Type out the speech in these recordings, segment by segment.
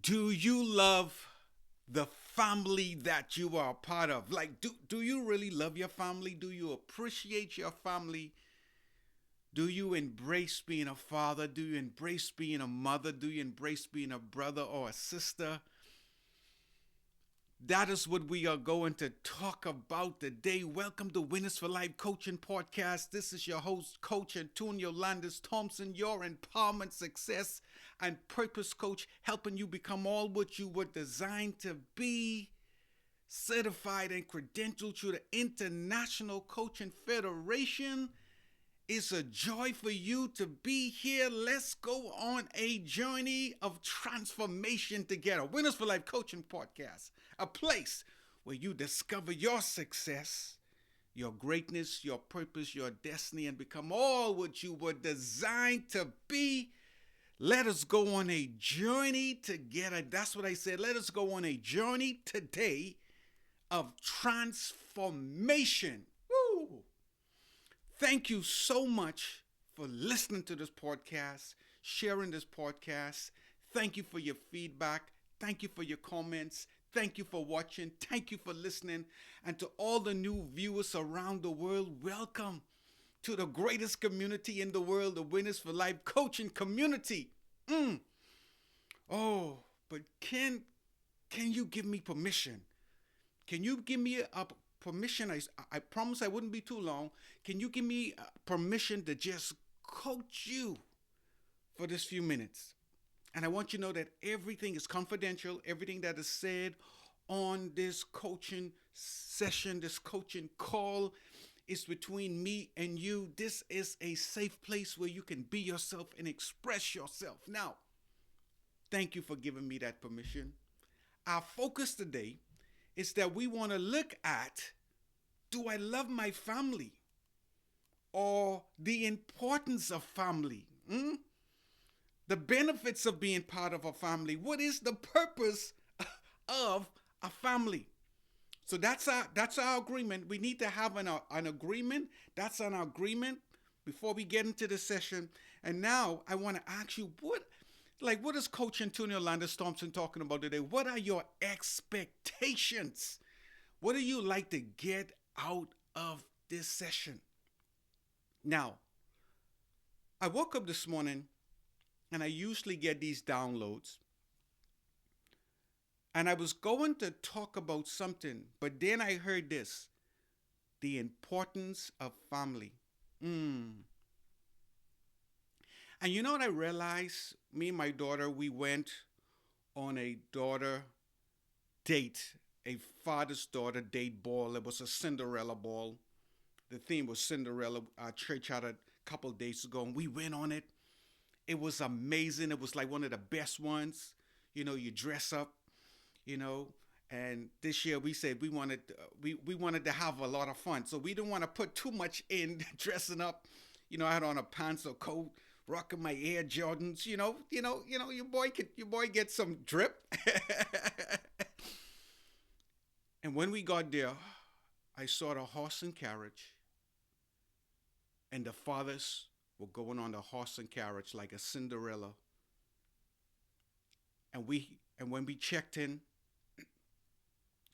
Do you love the family that you are a part of? Like, do you really love your family? Do you appreciate your family? Do you embrace being a father? Do you embrace being a mother? Do you embrace being a brother or a sister? That is what we are going to talk about today. Welcome to Winners for Life Coaching Podcast. This is your host, Coach Antonio Landis Thompson, your empowerment, success, and purpose coach, helping you become all what you were designed to be. Certified and credentialed through the International Coaching Federation. It's a joy for you to be here. Let's go on a journey of transformation together. Winners for Life Coaching Podcast, a place where you discover your success, your greatness, your purpose, your destiny, and become all what you were designed to be. Let us go on a journey together. That's what I said. Let us go on a journey today of transformation. Woo! Thank you so much for listening to this podcast, sharing this podcast. Thank you for your feedback. Thank you for your comments. Thank you for watching. Thank you for listening. And to all the new viewers around the world, welcome to the greatest community in the world, the Winners for Life coaching community. Oh, but can you give me permission? Can you give me a permission? I promise I wouldn't be too long. Can you give me permission to just coach you for this few minutes? And I want you to know that everything is confidential. Everything that is said on this coaching session, this coaching call, is between me and you. This is a safe place where you can be yourself and express yourself. Now, thank you for giving me that permission. Our focus today is that we want to look at, do I love my family? Or the importance of family? The benefits of being part of a family. What is the purpose of a family? So that's our agreement. We need to have an agreement. That's an agreement before we get into the session. And now I want to ask you, what is Coach Antonio Landis Thompson talking about today? What are your expectations? What do you like to get out of this session? Now, I woke up this morning and I usually get these downloads. And I was going to talk about something, but then I heard this: the importance of family. And you know what I realized? Me and my daughter, we went on a daughter date, a father's daughter date ball. It was a Cinderella ball. The theme was Cinderella. Our church had it a couple of days ago, and we went on it. It was amazing. It was like one of the best ones. You know, you dress up, and this year we said we wanted to have a lot of fun. So we didn't want to put too much in dressing up. I had on a pants or coat, rocking my Air Jordans. Your boy gets some drip. And when we got there, I saw the horse and carriage, and the fathers were going on the horse and carriage like a Cinderella. And when we checked in,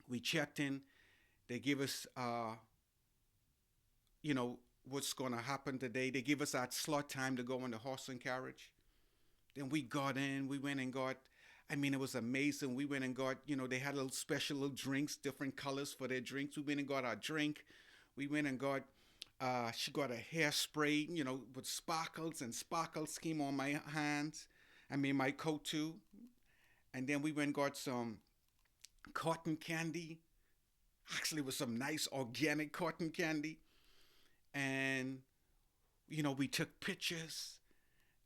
they give us what's going to happen today. They give us that slot time to go on the horse and carriage. Then we got in. We went and got. It was amazing. We went and got. They had little special little drinks, different colors for their drinks. We went and got our drink. We went and got. She got a hairspray, with sparkles, and sparkles came on my hands. My coat too. And then we went and got some cotton candy. Actually, it was some nice organic cotton candy. And, we took pictures,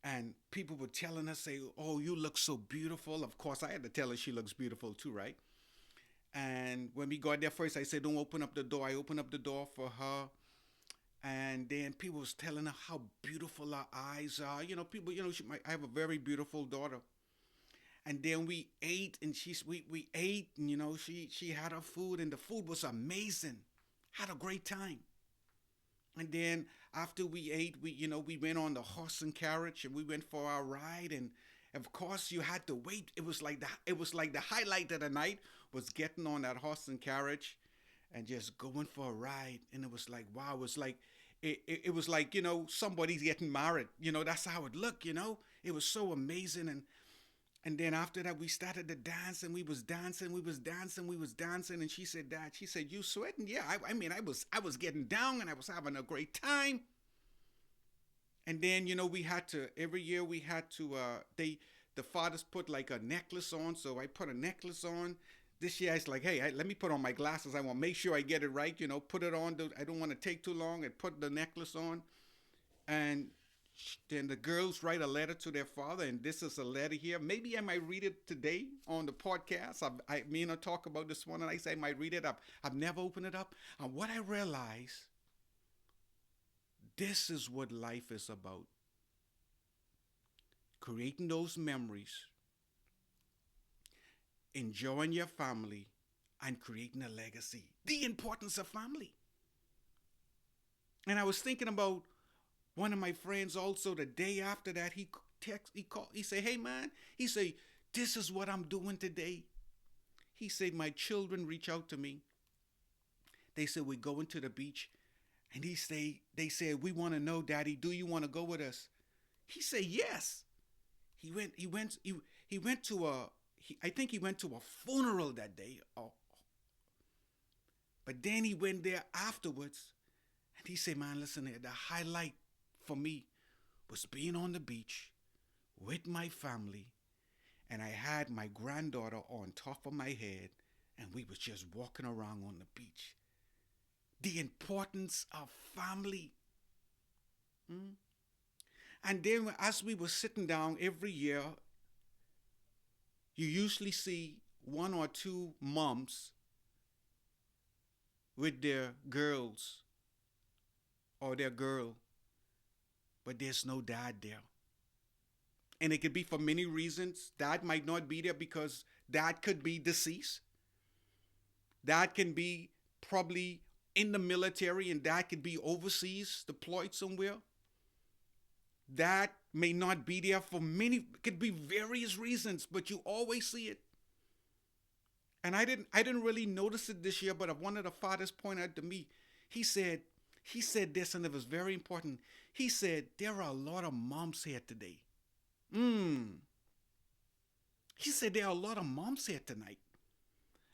and people were telling us, say, oh, you look so beautiful. Of course, I had to tell her she looks beautiful too, right? And when we got there first, I said, don't open up the door. I opened up the door for her. And then people was telling her how beautiful her eyes are. I have a very beautiful daughter. And then we ate, and we ate, and she had her food, and the food was amazing. Had a great time. And then after we ate, we went on the horse and carriage, and we went for our ride, and Of course, you had to wait. It was like the highlight of the night was getting on that horse and carriage and just going for a ride. And it was like, wow, it was like, somebody's getting married. That's how it looked, It was so amazing. And then after that, we started to dance, and we was dancing, we was dancing. And she said, Dad, she said, you sweating? Yeah, I mean, I was getting down, and I was having a great time. And then, we had to, every year we had to, the fathers put like a necklace on. So I put a necklace on. This year it's like, hey, let me put on my glasses. I want to make sure I get it right, put it on. I don't want to take too long. I put the necklace on. And then the girls write a letter to their father, and this is a letter here. Maybe I might read it today on the podcast. Me and I talk about this one, and I say I might read it up. I've never opened it up. And what I realize, this is what life is about. Creating those memories, enjoying your family, and creating a legacy. The importance of family. And I was thinking about one of my friends also the day after that. He said, hey man, he said, this is what I'm doing today. He said, my children reach out to me. They said, we're going to the beach. And they said, we want to know, Daddy, do you want to go with us? He said, yes. He went to I think he went to a funeral that day. But then he went there afterwards, and he said, man, listen here, the highlight for me was being on the beach with my family, and I had my granddaughter on top of my head, and we was just walking around on the beach. The importance of family. And then as we were sitting down every year, you usually see one or two moms with their girls or their girl, but there's no dad there. And it could be for many reasons. Dad might not be there because dad could be deceased. Dad can be probably in the military, and dad could be overseas, deployed somewhere. Dad may not be there for could be various reasons, but you always see it. And I didn't really notice it this year, but one of the fathers pointed out to me. He said this, and it was very important. He said, there are a lot of moms here today. He said, there are a lot of moms here tonight.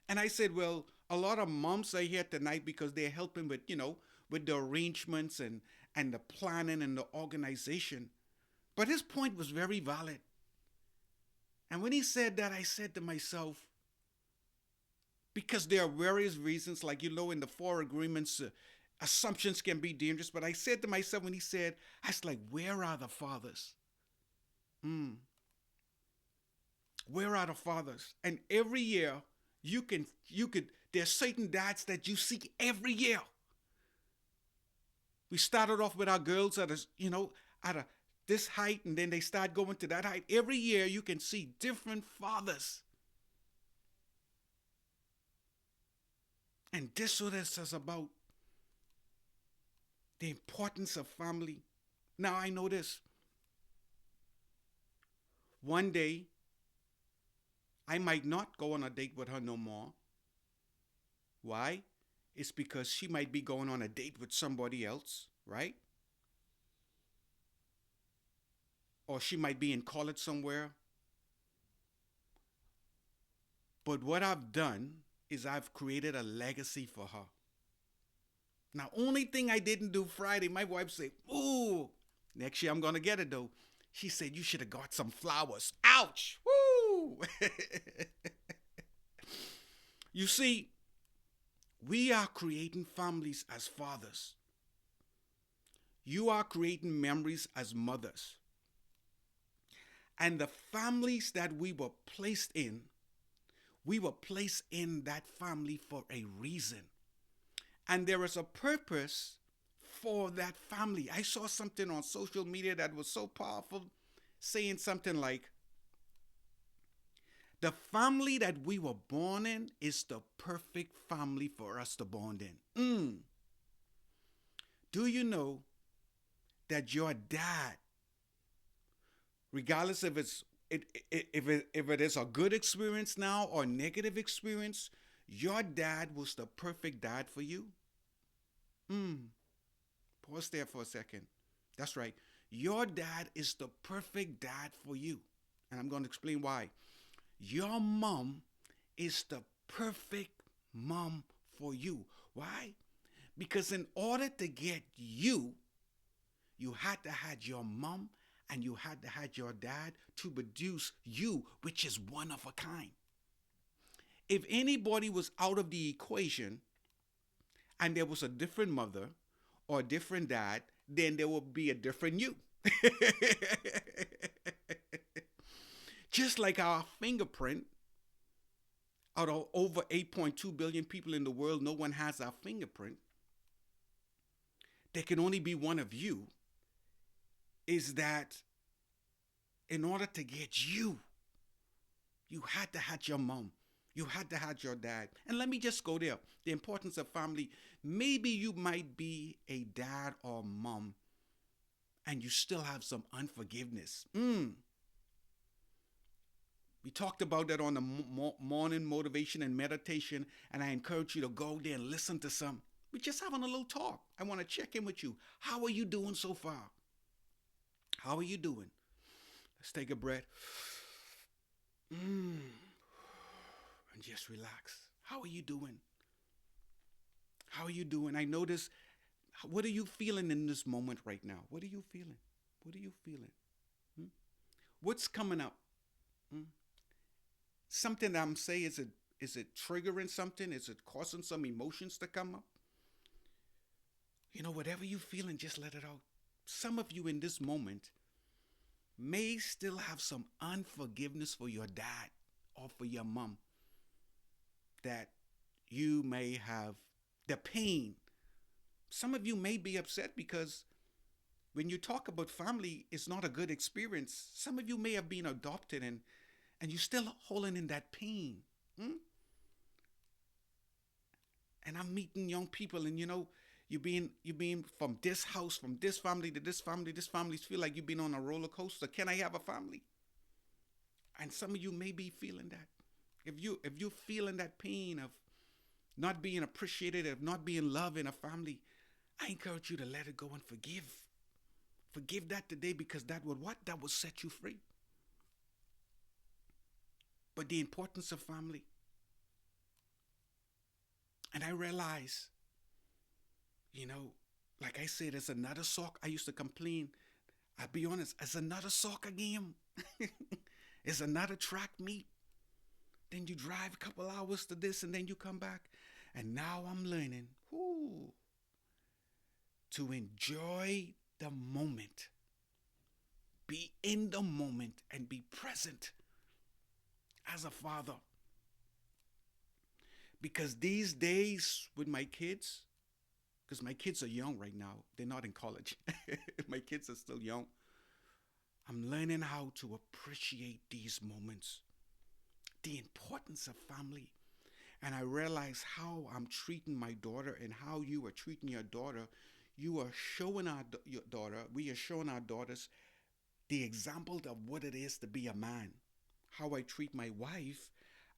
And I said, well, a lot of moms are here tonight because they're helping with the arrangements and the planning and the organization. But his point was very valid. And when he said that, I said to myself, because there are various reasons, like, in the four agreements, assumptions can be dangerous. But I said to myself when he said, I was like, where are the fathers? Where are the fathers? And every year, there's certain dads that you see every year. We started off with our girls at this height, and then they start going to that height. Every year you can see different fathers. And this is what this is about. The importance of family. Now I know this. One day, I might not go on a date with her no more. Why? It's because she might be going on a date with somebody else, right? Or she might be in college somewhere. But what I've done is I've created a legacy for her. Now, only thing I didn't do Friday, my wife said, ooh, next year I'm going to get it though. She said, you should have got some flowers. Ouch! Woo! You see, we are creating families as fathers. You are creating memories as mothers. And the families that we were placed in that family for a reason. And there is a purpose for that family. I saw something on social media that was so powerful, saying something like, the family that we were born in is the perfect family for us to bond in. Do you know that your dad, regardless if it's If it is a good experience now or negative experience, your dad was the perfect dad for you. Mm. Pause there for a second. That's right. Your dad is the perfect dad for you. And I'm going to explain why. Your mom is the perfect mom for you. Why? Because in order to get you, you had to have your mom and you had to have your dad to produce you, which is one of a kind. If anybody was out of the equation and there was a different mother or a different dad, then there would be a different you. Just like our fingerprint, out of over 8.2 billion people in the world, no one has our fingerprint. There can only be one of you. Is that in order to get you, you had to have your mom. You had to have your dad. And let me just go there. The importance of family. Maybe you might be a dad or mom and you still have some unforgiveness. We talked about that on the morning motivation and meditation, and I encourage you to go there and listen to some. We're just having a little talk. I want to check in with you. How are you doing so far? How are you doing? Let's take a breath. And just relax. How are you doing? How are you doing? I notice. What are you feeling in this moment right now? What are you feeling? What are you feeling? Hmm? What's coming up? Hmm? Something that I'm saying, is it triggering something? Is it causing some emotions to come up? Whatever you're feeling, just let it out. Some of you in this moment may still have some unforgiveness for your dad or for your mom, that you may have the pain. Some of you may be upset because when you talk about family, it's not a good experience. Some of you may have been adopted, and you're still holding in that pain. Hmm? And I'm meeting young people, and you being from this house, from this family to this family. This families feel like you've been on a roller coaster. Can I have a family? And some of you may be feeling that. If you're feeling that pain of not being appreciated, of not being loved in a family, I encourage you to let it go and forgive. Forgive that today, because that would what? That will set you free. But the importance of family. And I realize, you know, like I said, it's another sock. I used to complain. I'll be honest, it's another soccer game. It's another track meet. Then you drive a couple hours to this and then you come back. And now I'm learning to enjoy the moment. Be in the moment and be present as a father. Because these days with my kids, because my kids are young right now, they're not in college. My kids are still young. I'm learning how to appreciate these moments, the importance of family. And I realize how I'm treating my daughter and how you are treating your daughter. You are showing your daughter, we are showing our daughters the example of what it is to be a man. How I treat my wife,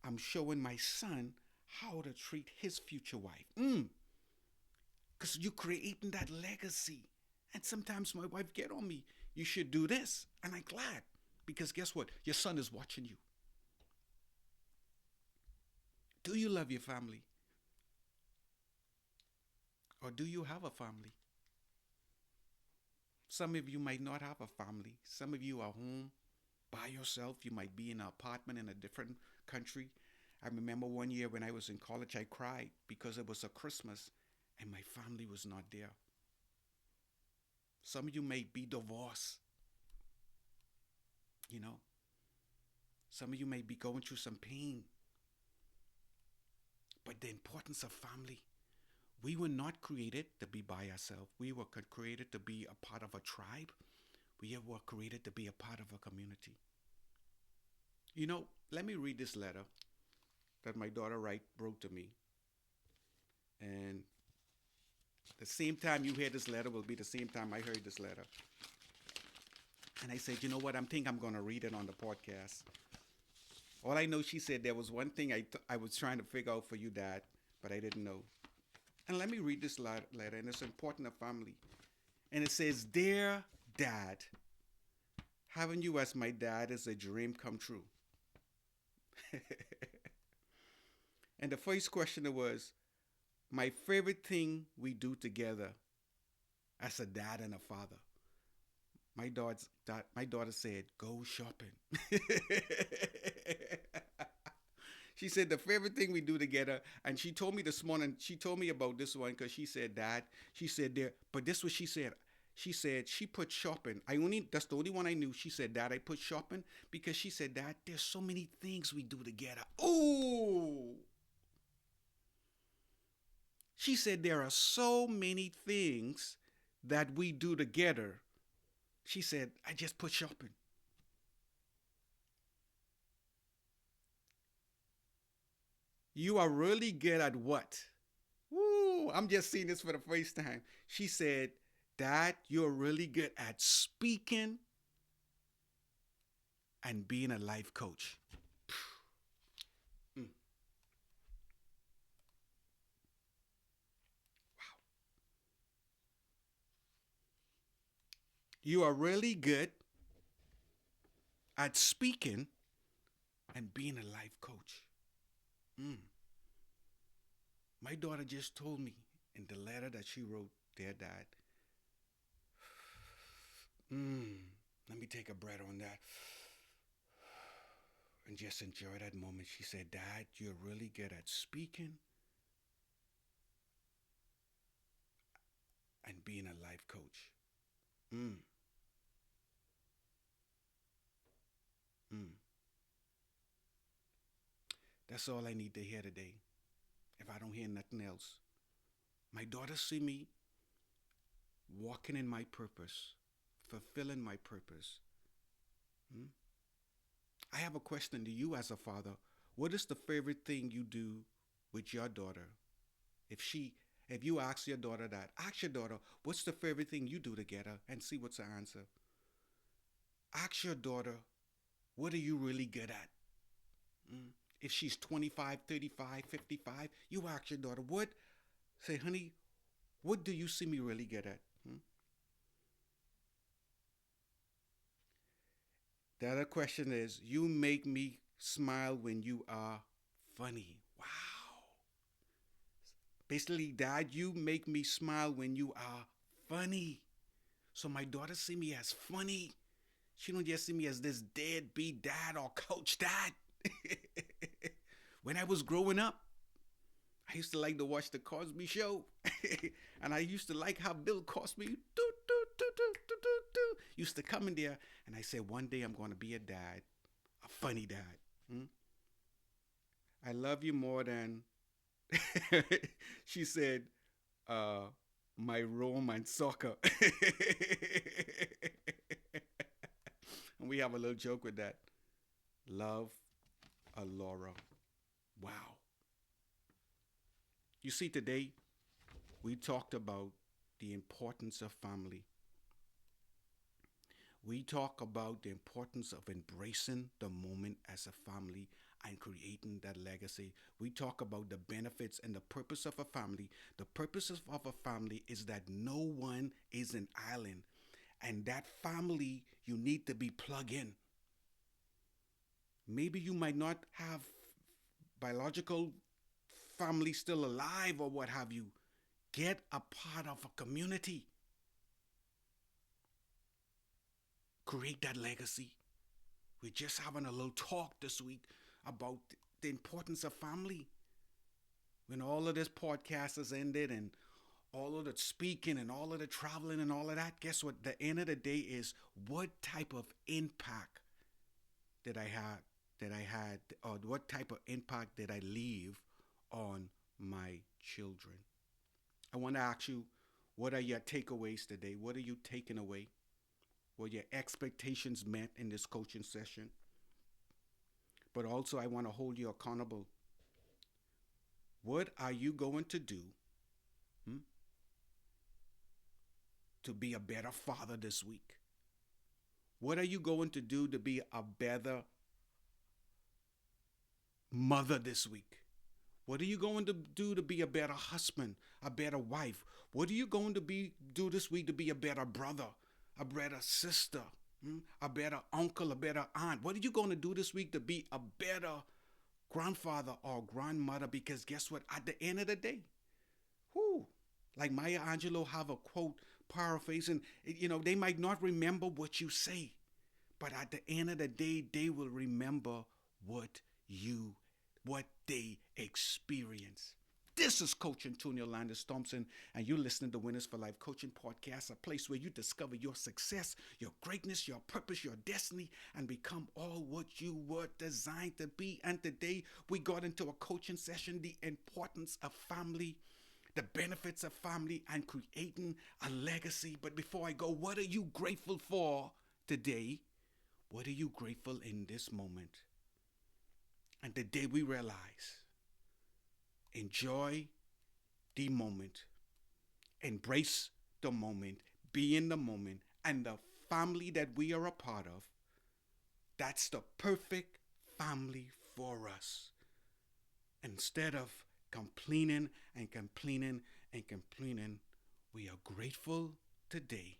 I'm showing my son how to treat his future wife. Because you're creating that legacy. And sometimes my wife get on me. You should do this. And I'm glad. Because guess what? Your son is watching you. Do you love your family? Or do you have a family? Some of you might not have a family. Some of you are home by yourself. You might be in an apartment in a different country. I remember one year when I was in college, I cried because it was a Christmas and my family was not there. Some of you may be divorced. You know, some of you may be going through some pain. But the importance of family. We were not created to be by ourselves. We were created to be a part of a tribe. We were created to be a part of a community. Let me read this letter that my daughter wrote to me. And the same time you hear this letter will be the same time I heard this letter. And I said, you know what? I'm going to read it on the podcast. All I know, she said there was one thing I was trying to figure out for you, Dad, but I didn't know. And let me read this letter, and it's important to family. And it says, Dear Dad, having you as my dad is a dream come true. And the first question was, my favorite thing we do together as a dad and a father. My daughter said, go shopping. She said the favorite thing we do together, and she told me this morning, she told me about this one because she said, Dad, she said there, but this was she said. She said she put shopping. That's the only one I knew. She said, Dad, I put shopping because she said, Dad, there's so many things we do together. Ooh. She said there are so many things that we do together. She said, I just put shopping. You are really good at what? Woo, I'm just seeing this for the first time. She said, Dad, you're really good at speaking and being a life coach. Mm. You are really good at speaking and being a life coach. Mm. My daughter just told me in the letter that she wrote, Dear Dad, let me take a breath on that and just enjoy that moment. She said, Dad, you're really good at speaking and being a life coach. Mm, mm. That's all I need to hear today. If I don't hear nothing else, my daughter see me walking in my purpose, fulfilling my purpose. Mm? I have a question to you as a father. What is the favorite thing you do with your daughter? If she, if you ask your daughter that, ask your daughter, what's the favorite thing you do together, and see what's the answer. Ask your daughter, what are you really good at? Mm. If she's 25, 35, 55, you ask your daughter, what? Say, honey, what do you see me really good at? Hmm? The other question is, you make me smile when you are funny. Wow. Basically, Dad, you make me smile when you are funny. So my daughter see me as funny. She don't just see me as this deadbeat dad or coach dad. When I was growing up, I used to like to watch the Cosby Show, and I used to like how Bill Cosby used to come in there, and I said, one day I'm going to be a dad, a funny dad. Hmm? I love you more than, she said, uh, my Rome and soccer. And we have a little joke with that. Love, Alora. Wow. You see, today we talked about the importance of family. We talk about the importance of embracing the moment as a family and creating that legacy. We talk about the benefits and the purpose of a family. The purpose of a family is that no one is an island. And that family, you need to be plugged in. Maybe you might not have biological family still alive or what have you. Get a part of a community. Create that legacy. We're just having a little talk this week about the importance of family. When all of this podcast has ended and all of the speaking and all of the traveling and all of that, guess what? The end of the day is what type of impact did I have that I had, or what type of impact did I leave on my children? I want to ask you, what are your takeaways today? What are you taking away? Were your expectations met in this coaching session? But also, I want to hold you accountable. What are you going to do, hmm, to be a better father this week? What are you going to do to be a better mother this week? What are you going to do to be a better husband, a better wife? What are you going to do this week to be a better brother, a better sister, a better uncle, a better aunt? What are you going to do this week to be a better grandfather or grandmother? Because guess what? At the end of the day, whoo, like Maya Angelou have a quote paraphrasing, they might not remember what you say, but at the end of the day, they will remember what you, what they experience. This is Coach Antonio Landis Thompson, and you're listening to Winners for Life Coaching Podcast, a place where you discover your success, your greatness, your purpose, your destiny, and become all what you were designed to be. And today, we got into a coaching session, the importance of family, the benefits of family, and creating a legacy. But before I go, what are you grateful for today? What are you grateful in this moment? And today we realize, enjoy the moment, embrace the moment, be in the moment, and the family that we are a part of, that's the perfect family for us. Instead of complaining and complaining and complaining, we are grateful today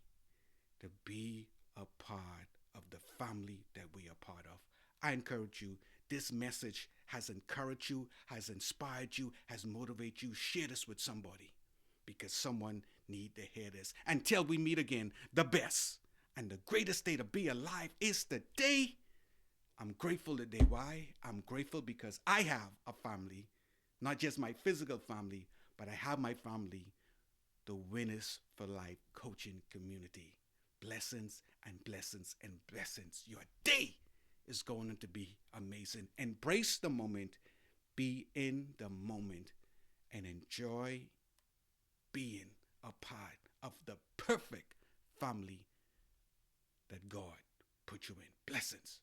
to be a part of the family that we are part of. I encourage you, this message has encouraged you, has inspired you, has motivated you. Share this with somebody because someone need to hear this. Until we meet again, the best and the greatest day to be alive is today. I'm grateful today. Why? I'm grateful because I have a family, not just my physical family, but I have my family, the Winners for Life coaching community. Blessings and blessings and blessings. Your day is going to be amazing. Embrace the moment, be in the moment, and enjoy being a part of the perfect family that God put you in. Blessings.